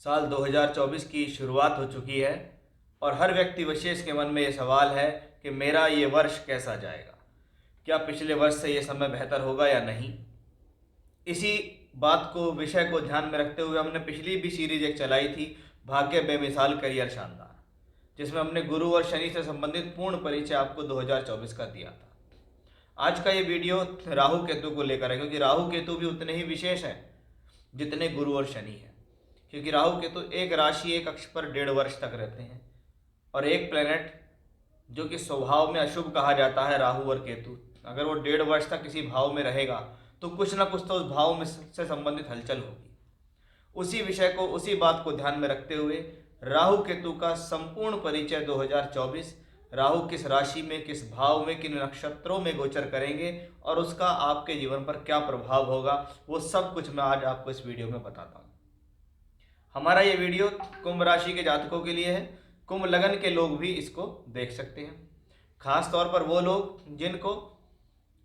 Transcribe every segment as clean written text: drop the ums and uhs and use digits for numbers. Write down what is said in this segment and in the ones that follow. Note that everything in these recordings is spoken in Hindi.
साल 2024 की शुरुआत हो चुकी है और हर व्यक्ति विशेष के मन में ये सवाल है कि मेरा ये वर्ष कैसा जाएगा, क्या पिछले वर्ष से ये समय बेहतर होगा या नहीं। इसी बात को विषय को ध्यान में रखते हुए हमने पिछली भी सीरीज एक चलाई थी, भाग्य बेमिसाल करियर शानदार, जिसमें हमने गुरु और शनि से संबंधित पूर्ण परिचय आपको 2024 का दिया था। आज का ये वीडियो राहु केतु को लेकर है, क्योंकि राहु केतु भी उतने ही विशेष हैं जितने गुरु और शनि हैं। क्योंकि राहु केतु एक राशि एक अक्ष पर 1.5 वर्ष तक रहते हैं और एक प्लेनेट जो कि स्वभाव में अशुभ कहा जाता है, राहु और केतु, अगर वो 1.5 वर्ष तक किसी भाव में रहेगा तो कुछ ना कुछ तो उस भाव में से संबंधित हलचल होगी। उसी विषय को, उसी बात को ध्यान में रखते हुए राहु केतु का संपूर्ण परिचय 2024, राहु किस राशि में, किस भाव में, किन नक्षत्रों में गोचर करेंगे और उसका आपके जीवन पर क्या प्रभाव होगा, वो सब कुछ मैं आज आपको इस वीडियो में बताता हूँ। हमारा ये वीडियो कुंभ राशि के जातकों के लिए है। कुंभ लगन के लोग भी इसको देख सकते हैं, खास तौर पर वो लोग जिनको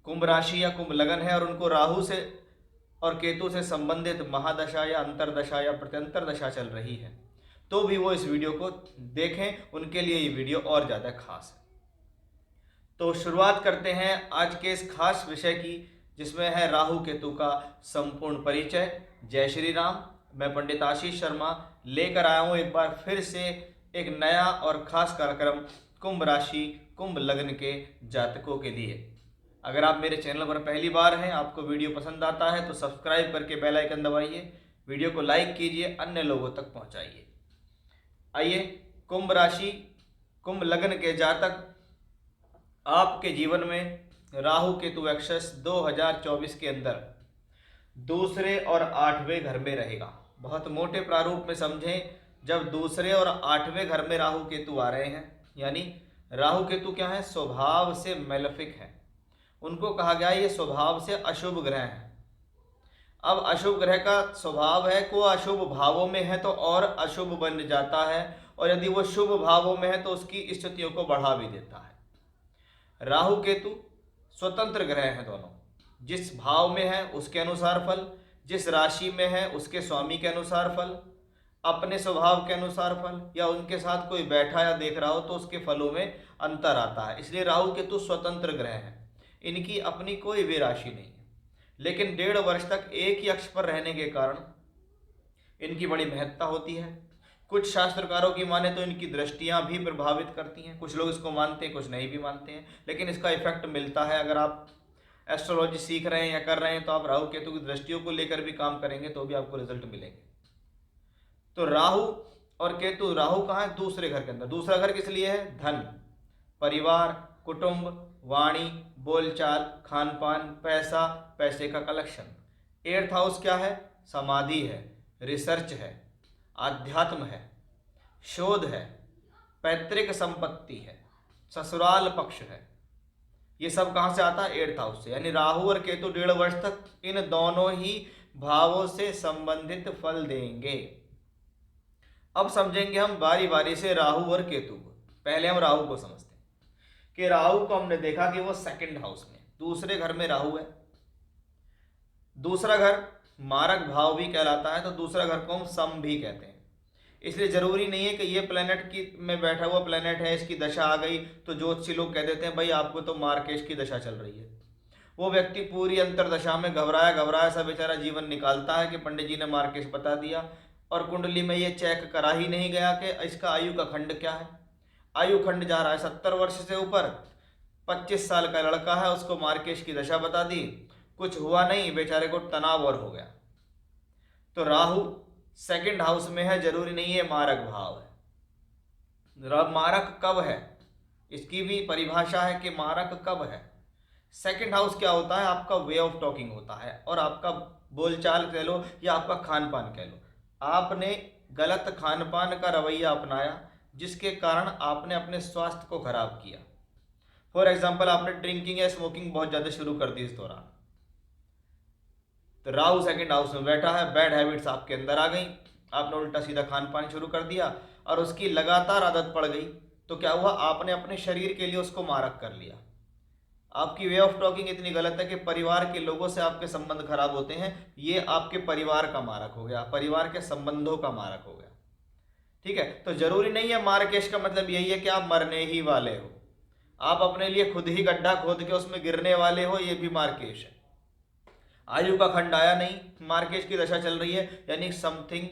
कुंभ राशि या कुंभ लगन है और उनको राहु से और केतु से संबंधित महादशा या अंतरदशा या प्रत्यंतर दशा चल रही है, तो भी वो इस वीडियो को देखें, उनके लिए ये वीडियो और ज़्यादा खास है। तो शुरुआत करते हैं आज के इस खास विषय की, जिसमें है राहु केतु का संपूर्ण परिचय। जय श्री राम। मैं पंडित आशीष शर्मा लेकर आया हूँ एक बार फिर से एक नया और खास कार्यक्रम कुंभ राशि कुंभ लग्न के जातकों के लिए। अगर आप मेरे चैनल पर पहली बार हैं, आपको वीडियो पसंद आता है तो सब्सक्राइब करके बेल आइकन दबाइए, वीडियो को लाइक कीजिए, अन्य लोगों तक पहुंचाइए। आइए, कुंभ राशि कुंभ लग्न के जातक, आपके जीवन में राहु केतु एक्सेस 2024 के अंदर दूसरे और 8वें घर में रहेगा। बहुत मोटे प्रारूप में समझें, जब दूसरे और 8वें घर में राहु केतु आ रहे हैं, यानी राहु केतु क्या है, स्वभाव से मैलेफिक है, उनको कहा गया ये स्वभाव से अशुभ ग्रह है। अब अशुभ ग्रह का स्वभाव है को अशुभ भावों में है तो और अशुभ बन जाता है, और यदि वो शुभ भावों में है तो उसकी स्थितियों को बढ़ा भी देता है। राहु केतु स्वतंत्र ग्रह हैं दोनों, जिस भाव में है उसके अनुसार फल, जिस राशि में है उसके स्वामी के अनुसार फल, अपने स्वभाव के अनुसार फल, या उनके साथ कोई बैठा या देख रहा हो तो उसके फलों में अंतर आता है। इसलिए राहु केतु स्वतंत्र ग्रह हैं, इनकी अपनी कोई भी राशि नहीं है, लेकिन 1.5 वर्ष तक एक ही अक्ष पर रहने के कारण इनकी बड़ी महत्ता होती है। कुछ शास्त्रकारों की माने तो इनकी दृष्टियां भी प्रभावित करती हैं, कुछ लोग इसको मानते हैं, कुछ नहीं भी मानते हैं, लेकिन इसका इफेक्ट मिलता है। अगर आप एस्ट्रोलॉजी सीख रहे हैं या कर रहे हैं तो आप राहु केतु की दृष्टियों को लेकर भी काम करेंगे तो भी आपको रिजल्ट मिलेंगे। तो राहु और केतु, राहु कहाँ है, दूसरे घर के अंदर। दूसरा घर किस लिए है, धन, परिवार, कुटुंब, वाणी, बोलचाल, खान पान, पैसा, पैसे का कलेक्शन। 8th हाउस क्या है, समाधि है, रिसर्च है, आध्यात्म है, शोध है, पैतृक संपत्ति है, ससुराल पक्ष है। ये सब कहाँ से आता है, 8th हाउस से। यानी राहु और केतु 1.5 वर्ष तक इन दोनों ही भावों से संबंधित फल देंगे। अब समझेंगे हम बारी बारी से राहु और केतु को। पहले हम राहु को समझते हैं कि राहु को हमने देखा कि वो 2nd हाउस में, दूसरे घर में राहु है। दूसरा घर मारक भाव भी कहलाता है, तो दूसरा घर को हम सम भी कहते हैं। इसलिए जरूरी नहीं है कि ये प्लेनेट की में बैठा हुआ प्लेनेट है, इसकी दशा आ गई तो ज्योतिषी लोग कह देते हैं भाई आपको तो मार्केश की दशा चल रही है। वो व्यक्ति पूरी अंतरदशा में घबराया घबराया सा बेचारा जीवन निकालता है कि पंडित जी ने मार्केश बता दिया, और कुंडली में ये चेक करा ही नहीं गया कि इसका आयु का खंड क्या है। आयु खंड जा रहा है 70 वर्ष से ऊपर, 25 साल का लड़का है, उसको मार्केश की दशा बता दी, कुछ हुआ नहीं, बेचारे को तनाव और हो गया। तो राहु 2nd हाउस में है, जरूरी नहीं है मारक भाव है। मारक कब है, इसकी भी परिभाषा है कि मारक कब है। 2nd हाउस क्या होता है, आपका वे ऑफ टॉकिंग होता है, और आपका बोलचाल कह लो या आपका खान पान कह लो। आपने गलत खान पान का रवैया अपनाया जिसके कारण आपने अपने स्वास्थ्य को खराब किया। फॉर एग्जाम्पल, आपने ड्रिंकिंग या स्मोकिंग बहुत ज़्यादा शुरू कर दी इस दौरान, तो राहु 2nd हाउस में बैठा है, बैड हैबिट्स आपके अंदर आ गई, आपने उल्टा सीधा खान पान शुरू कर दिया और उसकी लगातार आदत पड़ गई, तो क्या हुआ, आपने अपने शरीर के लिए उसको मारक कर लिया। आपकी वे ऑफ टॉकिंग इतनी गलत है कि परिवार के लोगों से आपके संबंध खराब होते हैं, ये आपके परिवार का मारक हो गया, परिवार के संबंधों का मारक हो गया। ठीक है, तो जरूरी नहीं है मार्केश का मतलब यही है कि आप मरने ही वाले हो, आप अपने लिए खुद ही गड्ढा खोद के उसमें गिरने वाले हो, ये भी मार्केश है। आयु का खंड आया नहीं, मार्केश की दशा चल रही है, यानी समथिंग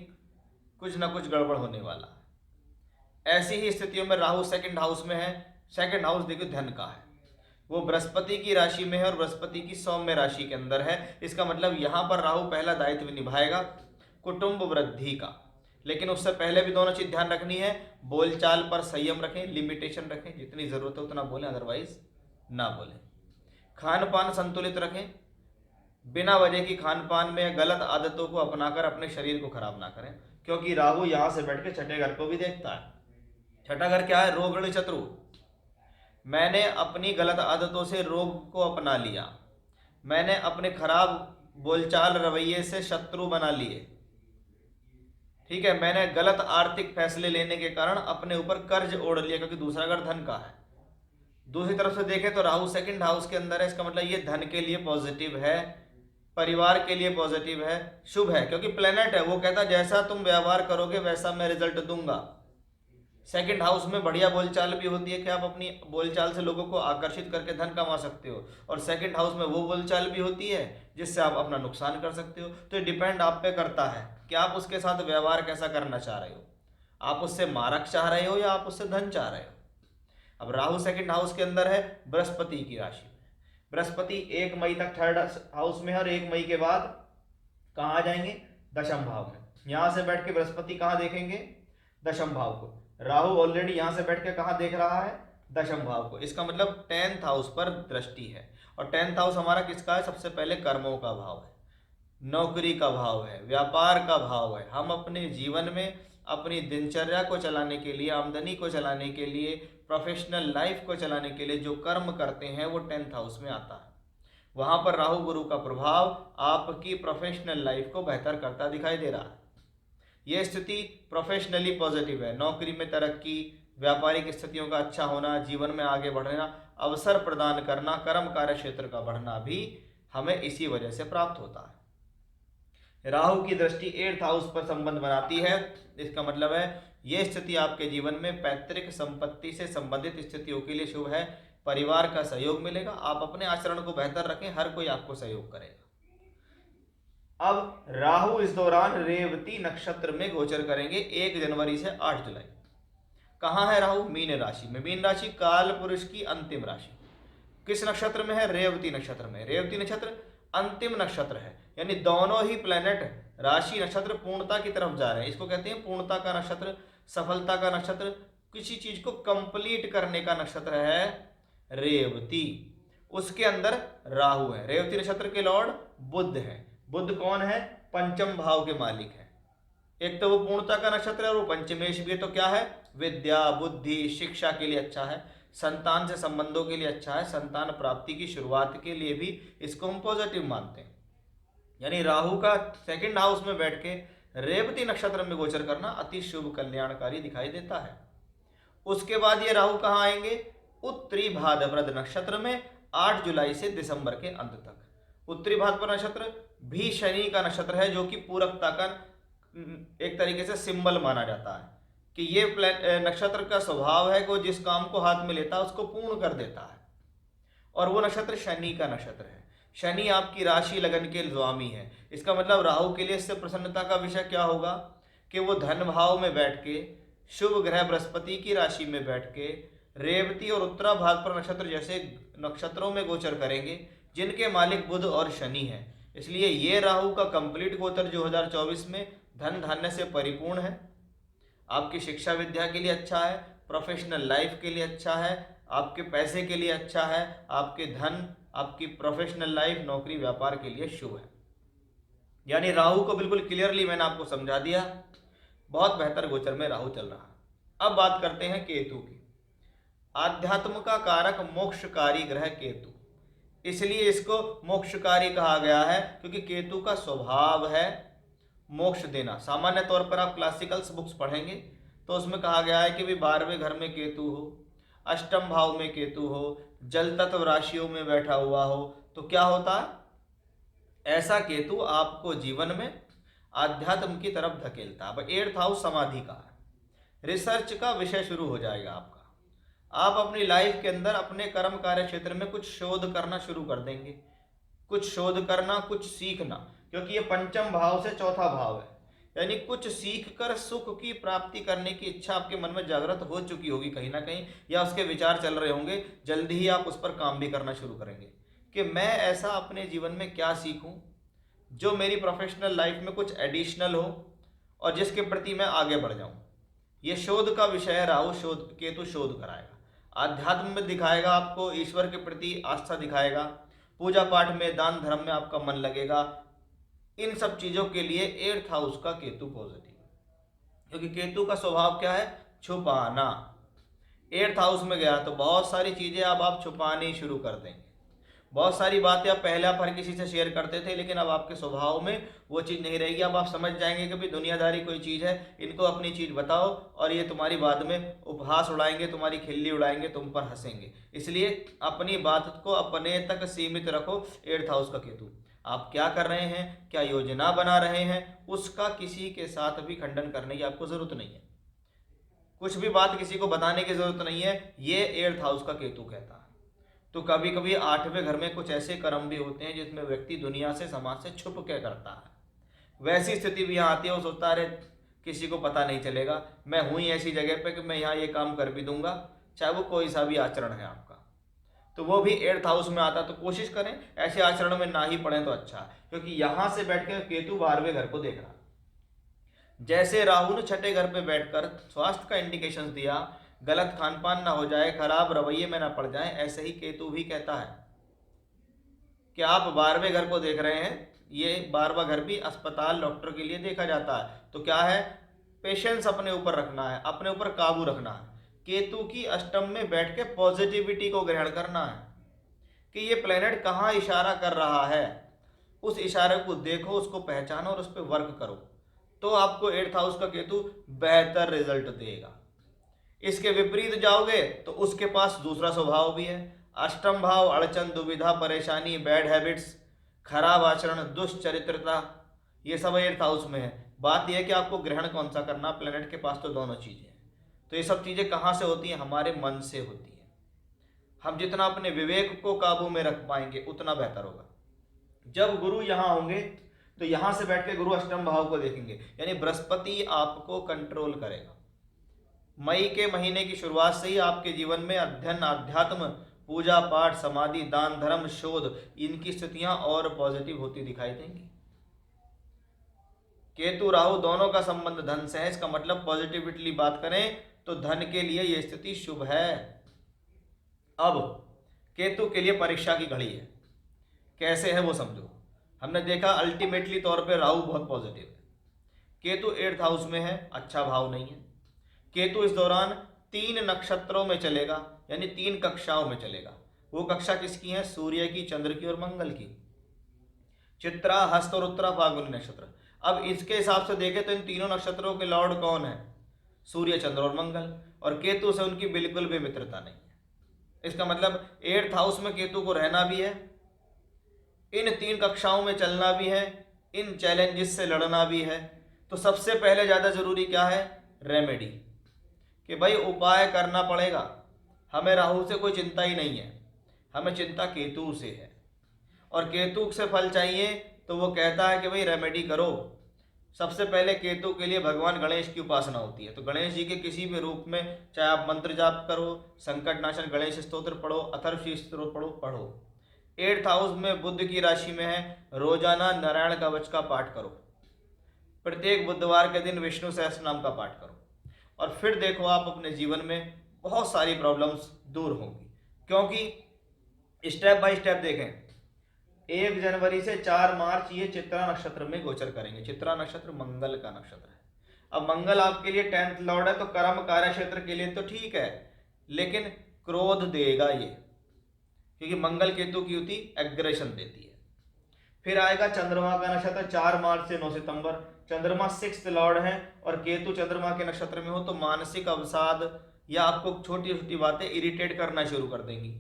कुछ ना कुछ गड़बड़ होने वाला है। ऐसी ही स्थितियों में राहु सेकंड हाउस में है। सेकंड हाउस देखो धन का है, वो बृहस्पति की राशि में है और बृहस्पति की सौम्य राशि के अंदर है। इसका मतलब यहां पर राहु पहला दायित्व निभाएगा कुटुंब वृद्धि का। लेकिन उससे पहले भी दोनों चीज ध्यान रखनी है, बोलचाल पर संयम रखें, लिमिटेशन रखें, जितनी जरूरत है उतना बोलें, अदरवाइज ना बोलें। खान पान संतुलित रखें, बिना वजह की खान पान में गलत आदतों को अपनाकर अपने शरीर को खराब ना करें, क्योंकि राहु यहां से बैठ के छठे घर को भी देखता है। छठा घर क्या है? रोग ऋण शत्रु। मैंने अपनी गलत आदतों से रोग को अपना लिया, मैंने अपने खराब बोलचाल रवैये से शत्रु बना लिए। ठीक है, मैंने गलत आर्थिक फैसले लेने के कारण अपने ऊपर कर्ज ओढ़ लिया, क्योंकि दूसरा घर धन का है। दूसरी तरफ से देखें तो राहु सेकंड हाउस के अंदर है, इसका मतलब ये धन के लिए पॉजिटिव है, परिवार के लिए पॉजिटिव है, शुभ है, क्योंकि प्लेनेट है, वो कहता है जैसा तुम व्यवहार करोगे वैसा मैं रिजल्ट दूंगा। सेकंड हाउस में बढ़िया बोलचाल भी होती है कि आप अपनी बोलचाल से लोगों को आकर्षित करके धन कमा सकते हो, और सेकंड हाउस में वो बोलचाल भी होती है जिससे आप अपना नुकसान कर सकते हो। तो ये डिपेंड आप पे करता है कि आप उसके साथ व्यवहार कैसा करना चाह रहे हो, आप उससे मारक चाह रहे हो या आप उससे धन चाह रहे हो। अब राहु सेकंड हाउस के अंदर है बृहस्पति की राशि में। बृहस्पति 1 मई तक थर्ड हाउस में है और 1 मई के बाद कहाँ आ जाएंगे? दशम भाव में। यहां से बैठ के बृहस्पति कहाँ देखेंगे? दशम भाव को। राहु ऑलरेडी यहां से बैठ के कहाँ देख रहा है? दशम भाव को। इसका मतलब 10th हाउस पर दृष्टि है, और 10th हाउस हमारा किसका है? सबसे पहले कर्मों का भाव है, नौकरी का भाव है, व्यापार का भाव है। हम अपने जीवन में अपनी दिनचर्या को चलाने के लिए, आमदनी को चलाने के लिए, प्रोफेशनल लाइफ को चलाने के लिए जो कर्म करते हैं वो 10th हाउस में आता है। वहां पर राहु गुरु का प्रभाव आपकी प्रोफेशनल लाइफ को बेहतर करता दिखाई दे रहा है। यह स्थिति प्रोफेशनली पॉजिटिव है, नौकरी में तरक्की, व्यापारिक स्थितियों का अच्छा होना, जीवन में आगे बढ़ना, अवसर प्रदान करना, कर्म कार्य क्षेत्र का बढ़ना भी हमें इसी वजह से प्राप्त होता है। राहु की दृष्टि 8th हाउस पर संबंध बनाती है। इसका मतलब है यह स्थिति आपके जीवन में पैतृक संपत्ति से संबंधित स्थितियों के लिए शुभ है। परिवार का सहयोग मिलेगा, आप अपने आचरण को बेहतर रखें, हर कोई आपको सहयोग करेगा। अब राहु इस दौरान रेवती नक्षत्र में गोचर करेंगे 1 जनवरी से 8 जुलाई। कहाँ है राहु? मीन राशि में। मीन राशि काल पुरुष की अंतिम राशि। किस नक्षत्र में है? रेवती नक्षत्र में। रेवती नक्षत्र अंतिम नक्षत्र है, यानी दोनों ही प्लेनेट राशि नक्षत्र पूर्णता की तरफ जा रहे हैं। इसको कहते हैं पूर्णता का नक्षत्र, सफलता का नक्षत्र, किसी चीज को कंप्लीट करने का नक्षत्र है रेवती। उसके अंदर राहु है। रेवती नक्षत्र के लॉर्ड बुध है। बुध कौन है? पंचम भाव के मालिक है। एक तो वो पूर्णता का नक्षत्र है और वो पंचमेश भी है, तो क्या है? विद्या, बुद्धि, शिक्षा के लिए अच्छा है, संतान से संबंधों के लिए अच्छा है, संतान प्राप्ति की शुरुआत के लिए भी इसको हम पॉजिटिव मानते हैं। यानी राहु का सेकंड हाउस में बैठ के रेवती नक्षत्र में गोचर करना अति शुभ कल्याणकारी दिखाई देता है। उसके बाद ये राहु कहाँ आएंगे? उत्तरी भाद्रपद नक्षत्र में 8 जुलाई से दिसंबर के अंत तक। उत्तरी भाद्रपद नक्षत्र भी शनि का नक्षत्र है, जो कि पूरकता का एक तरीके से सिंबल माना जाता है कि ये नक्षत्र का स्वभाव है कि जिस काम को हाथ में लेता है उसको पूर्ण कर देता है, और वो नक्षत्र शनि का नक्षत्र है। शनि आपकी राशि लगन के स्वामी है। इसका मतलब राहु के लिए इससे प्रसन्नता का विषय क्या होगा कि वो धन भाव में बैठ के, शुभ ग्रह बृहस्पति की राशि में बैठ के रेवती और उत्तरा भाद्रपद नक्षत्र जैसे नक्षत्रों में गोचर करेंगे, जिनके मालिक बुध और शनि है। इसलिए ये राहु का कंप्लीट गोचर 2024 में धन धान्य से परिपूर्ण है। आपकी शिक्षा विद्या के लिए अच्छा है, प्रोफेशनल लाइफ के लिए अच्छा है, आपके पैसे के लिए अच्छा है, आपके धन, आपकी प्रोफेशनल लाइफ, नौकरी, व्यापार के लिए शुभ है। यानी राहु को बिल्कुल क्लियरली मैंने आपको समझा दिया। बहुत बेहतर गोचर में राहु चल रहा है। अब बात करते हैं केतु की। आध्यात्म का कारक मोक्षकारी ग्रह केतु, इसलिए इसको मोक्षकारी कहा गया है क्योंकि केतु का स्वभाव है मोक्ष देना। सामान्य तौर पर आप क्लासिकल्स बुक्स पढ़ेंगे तो उसमें कहा गया है कि भी 12वें घर में केतु हो, अष्टम भाव में केतु हो, जल तत्व राशियों में बैठा हुआ हो, तो क्या होता है, ऐसा केतु आपको जीवन में आध्यात्म की तरफ धकेलता है। अब 8th हाउस समाधि का है, रिसर्च का विषय शुरू हो जाएगा आपका। आप अपनी लाइफ के अंदर अपने कर्म कार्य क्षेत्र में कुछ शोध करना शुरू कर देंगे, कुछ शोध करना, कुछ सीखना, क्योंकि ये पंचम भाव से चौथा भाव है, यानी कुछ सीख कर सुख की प्राप्ति करने की इच्छा आपके मन में जागृत हो चुकी होगी कहीं ना कहीं, या उसके विचार चल रहे होंगे। जल्दी ही आप उस पर काम भी करना शुरू करेंगे कि मैं ऐसा अपने जीवन में क्या सीखूं जो मेरी प्रोफेशनल लाइफ में कुछ एडिशनल हो और जिसके प्रति मैं आगे बढ़ जाऊं। ये शोध का विषय है। राहु शोध, केतु शोध कराएगा, आध्यात्म में दिखाएगा आपको, ईश्वर के प्रति आस्था दिखाएगा, पूजा पाठ में, दान धर्म में आपका मन लगेगा। इन सब चीज़ों के लिए 8th हाउस का केतु पॉजिटिव, क्योंकि केतु का स्वभाव क्या है, छुपाना। 8th हाउस में गया तो बहुत सारी चीज़ें अब आप छुपानी शुरू कर देंगे। बहुत सारी बातें अब पहले आप हर किसी से शेयर करते थे, लेकिन अब आपके स्वभाव में वो चीज़ नहीं रहेगी। अब आप समझ जाएंगे कि भाई दुनियादारी कोई चीज़ है, इनको अपनी चीज़ बताओ और ये तुम्हारी बाद में उपहास उड़ाएंगे, तुम्हारी खिल्ली उड़ाएंगे, तुम पर हंसेंगे। इसलिए अपनी बात को अपने तक सीमित रखो। 8th हाउस का केतु, आप क्या कर रहे हैं, क्या योजना बना रहे हैं, उसका किसी के साथ भी खंडन करने की आपको ज़रूरत नहीं है। कुछ भी बात किसी को बताने की ज़रूरत नहीं है, ये 8th हाउस का केतु कहता है। तो कभी कभी 8वें घर में कुछ ऐसे कर्म भी होते हैं जिसमें व्यक्ति दुनिया से, समाज से छुप के करता है। वैसी स्थिति भी यहाँ आती है, वो सोचता है अरे किसी को पता नहीं चलेगा, मैं हूँ ही ऐसी जगह पे कि मैं यहाँ ये काम कर भी दूंगा, चाहे वो कोई सा भी आचरण है आपका। तो वो भी 8th हाउस में आता है। तो कोशिश करें ऐसे आचरण में ना ही पड़े तो अच्छा है, क्योंकि यहाँ से बैठ कर केतु 12वें घर को देख रहा है। जैसे राहु ने 6ठे घर पे बैठकर स्वास्थ्य का इंडिकेशन दिया, गलत खान पान ना हो जाए, खराब रवैये में ना पड़ जाए, ऐसे ही केतु भी कहता है कि आप 12वें घर को देख रहे हैं। ये 12वां घर भी अस्पताल, डॉक्टर के लिए देखा जाता है। तो क्या है, पेशेंस अपने ऊपर रखना है, अपने ऊपर काबू रखना है। केतु की अष्टम में बैठ के पॉजिटिविटी को ग्रहण करना है कि ये प्लेनेट कहाँ इशारा कर रहा है, उस इशारे को देखो, उसको पहचानो और उस पर वर्क करो, तो आपको 8th हाउस का केतु बेहतर रिजल्ट देगा। इसके विपरीत जाओगे तो उसके पास दूसरा स्वभाव भी है, अष्टम भाव, अड़चन, दुविधा, परेशानी, बैड हैबिट्स, खराब आचरण, दुष्चरित्रता, ये सब 8th हाउस में है। बात यह है कि आपको ग्रहण कौन सा करना, प्लेनेट के पास तो दोनों चीज़ें हैं। तो ये सब चीज़ें कहाँ से होती हैं, हमारे मन से होती हैं। हम जितना अपने विवेक को काबू में रख पाएंगे उतना बेहतर होगा। जब गुरु यहाँ होंगे तो यहाँ से बैठ के गुरु अष्टम भाव को देखेंगे, यानी बृहस्पति आपको कंट्रोल करेगा। मई के महीने की शुरुआत से ही आपके जीवन में अध्ययन, अध्यात्म, पूजा पाठ, समाधि, दान धर्म, शोध, इनकी स्थितियां और पॉजिटिव होती दिखाई देंगी। केतु राहु दोनों का संबंध धन से है, इसका मतलब पॉजिटिविटली बात करें तो धन के लिए यह स्थिति शुभ है। अब केतु के लिए परीक्षा की घड़ी है, कैसे है वो समझो। हमने देखा अल्टीमेटली तौर पे राहु बहुत पॉजिटिव है, केतु 8th हाउस में है, अच्छा भाव नहीं है। केतु इस दौरान 3 नक्षत्रों में चलेगा, यानी 3 कक्षाओं में चलेगा। वो कक्षा किसकी है, सूर्य की, चंद्र की और मंगल की। चित्रा, हस्त और उत्तरा फाल्गुनी नक्षत्र। अब इसके हिसाब से देखें तो इन तीनों नक्षत्रों के लॉर्ड कौन है, सूर्य, चंद्र और मंगल, और केतु से उनकी बिल्कुल भी मित्रता नहीं है। इसका मतलब 8th हाउस में केतु को रहना भी है, इन 3 कक्षाओं में चलना भी है, इन चैलेंजेस से लड़ना भी है। तो सबसे पहले ज़्यादा जरूरी क्या है, रेमेडी, कि भाई उपाय करना पड़ेगा। हमें राहु से कोई चिंता ही नहीं है, हमें चिंता केतु से है, और केतु से फल चाहिए तो वो कहता है कि भाई रेमेडी करो। सबसे पहले केतु के लिए भगवान गणेश की उपासना होती है। तो गणेश जी के किसी भी रूप में, चाहे आप मंत्र जाप करो, संकट नाशन गणेश स्तोत्र पढ़ो, अथर्वशीर्ष स्तोत्र पढ़ो। 8th हाउस में बुध की राशि में है, रोजाना नारायण कवच का पाठ करो, प्रत्येक बुधवार के दिन विष्णु सहस्त्र नाम का पाठ करो, और फिर देखो आप अपने जीवन में बहुत सारी प्रॉब्लम्स दूर होंगी। क्योंकि स्टेप बाय स्टेप देखें, 1 जनवरी से 4 मार्च ये चित्रा नक्षत्र में गोचर करेंगे। चित्रा नक्षत्र मंगल का नक्षत्र है। अब मंगल आपके लिए 10th लॉर्ड है, तो कर्म कार्य क्षेत्र के लिए तो ठीक है, लेकिन क्रोध देगा ये, क्योंकि मंगल केतु की युति एग्रेशन देती है। फिर आएगा चंद्रमा का नक्षत्र 4 मार्च से 9 सितंबर। चंद्रमा 6th लॉर्ड है, और केतु चंद्रमा के नक्षत्र में हो तो मानसिक अवसाद या आपको छोटी छोटी बातें इरिटेट करना शुरू कर देंगी।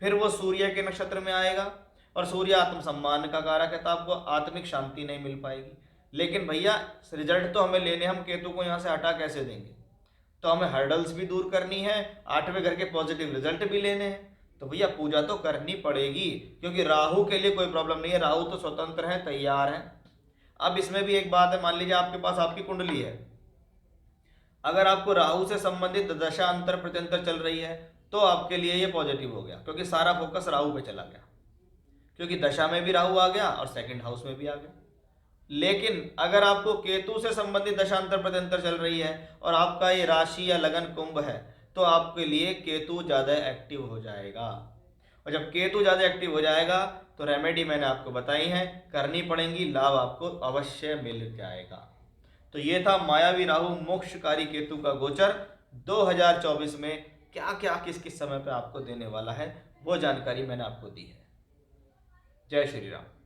फिर वो सूर्य के नक्षत्र में आएगा, और सूर्य आत्मसम्मान का कारक है, तो आपको आत्मिक शांति नहीं मिल पाएगी। लेकिन भैया रिजल्ट तो हमें लेने, हम केतु को यहाँ से हटा कैसे देंगे? तो हमें हर्डल्स भी दूर करनी है, 8वें घर के पॉजिटिव रिजल्ट भी लेने हैं, तो भैया पूजा तो करनी पड़ेगी, क्योंकि राहु के लिए कोई प्रॉब्लम नहीं है, राहु तो स्वतंत्र है, तैयार है। अब इसमें भी एक बात है, मान लीजिए आपके पास आपकी कुंडली है, अगर आपको राहु से संबंधित दशा अंतर प्रत्यंतर चल रही है तो आपके लिए ये पॉजिटिव हो गया, क्योंकि सारा फोकस राहु पे चला गया, क्योंकि दशा में भी राहु आ गया और सेकंड हाउस में भी आ गया। लेकिन अगर आपको केतु से संबंधित दशांतर प्रत्यंतर चल रही है और आपका ये राशि या लगन कुंभ है, तो आपके लिए केतु ज़्यादा एक्टिव हो जाएगा, और जब केतु ज़्यादा एक्टिव हो जाएगा तो रेमेडी मैंने आपको बताई है, करनी पड़ेंगी, लाभ आपको अवश्य मिल जाएगा। तो ये था मायावी राहु मोक्षकारी केतु का गोचर 2024 में क्या क्या किस किस समय पे आपको देने वाला है, वो जानकारी मैंने आपको दी है। जय श्री राम।